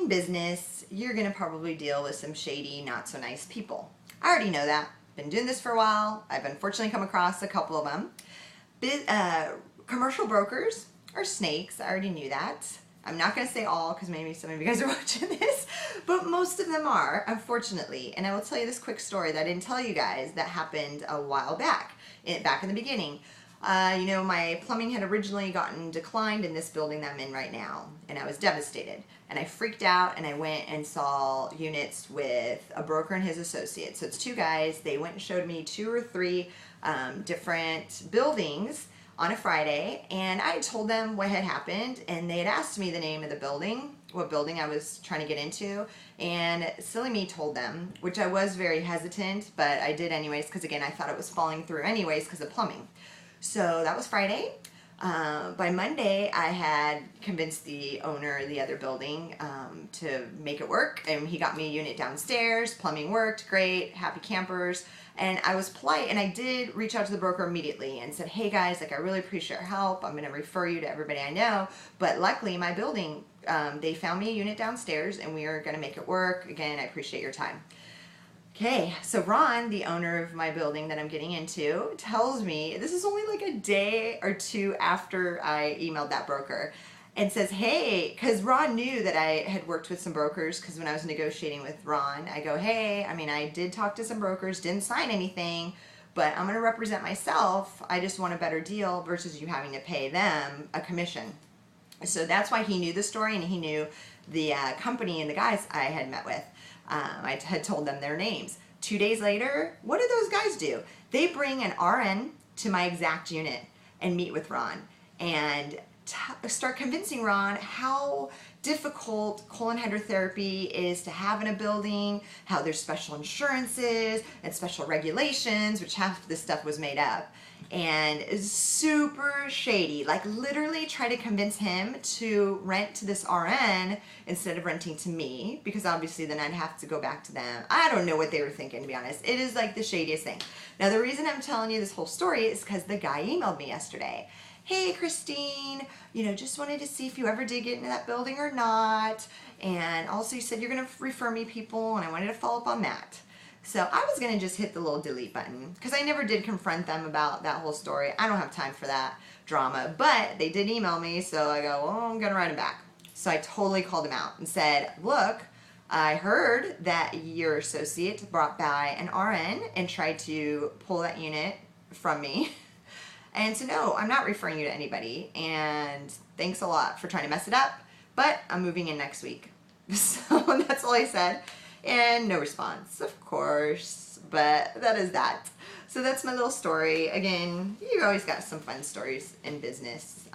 in business, you're going to probably deal with some shady, not so nice people. I already know that. Been doing this for a while. I've unfortunately come across a couple of them. Commercial brokers are snakes. I already knew that. I'm not going to say all because maybe some of you guys are watching this, but most of them are, unfortunately. And I will tell you this quick story that I didn't tell you guys that happened a while back, back in the beginning. You know, my plumbing had originally gotten declined in this building that I'm in right now, and I was devastated. And I freaked out, and I went and saw units with a broker and his associate. So it's two guys. They went and showed me 2 or 3 different buildings on a Friday, and I had told them what had happened, and they had asked me the name of the building, what building I was trying to get into, and silly me told them, which I was very hesitant, but I did anyways, because again, I thought it was falling through anyways because of plumbing. So that was Friday. By Monday, I had convinced the owner of the other building to make it work, and he got me a unit downstairs. Plumbing worked great, happy campers, and I was polite, and I did reach out to the broker immediately and said, hey guys, like, I really appreciate your help. I'm going to refer you to everybody I know, but luckily my building, they found me a unit downstairs, and we are going to make it work. Again, I appreciate your time. Okay, so Ron, the owner of my building that I'm getting into, tells me, this is only like a day or 2 after I emailed that broker, and says, hey, because Ron knew that I had worked with some brokers, because when I was negotiating with Ron, I go, hey, I mean, I did talk to some brokers, didn't sign anything, but I'm going to represent myself. I just want a better deal versus you having to pay them a commission. So that's why he knew the story, and he knew the company and the guys I had met with. I had told them their names. 2 days later, what do those guys do? They bring an RN to my exact unit and meet with Ron and start convincing Ron how difficult colon hydrotherapy is to have in a building, how there's special insurances and special regulations, which half the stuff was made up, and is super shady. Like, literally try to convince him to rent to this RN instead of renting to me, because obviously then I'd have to go back to them. I don't know what they were thinking, to be honest. It is like the shadiest thing. Now, the reason I'm telling you this whole story is because the guy emailed me yesterday. Hey, Christine, you know, just wanted to see if you ever did get into that building or not. And also you said you're going to refer me people, and I wanted to follow up on that. So I was going to just hit the little delete button, because I never did confront them about that whole story. I don't have time for that drama, but they did email me, so I go, well, I'm going to write them back. So I totally called them out and said, look, I heard that your associate brought by an RN and tried to pull that unit from me. And so no, I'm not referring you to anybody, and thanks a lot for trying to mess it up, but I'm moving in next week. So that's all I said, and no response, of course, but that is that. So that's my little story. Again, you always got some fun stories in business.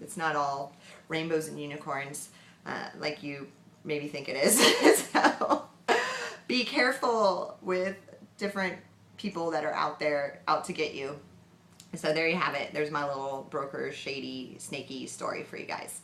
It's not all rainbows and unicorns like you maybe think it is. So be careful with different people that are out there out to get you. So there you have it. There's my little broker, shady, snaky story for you guys.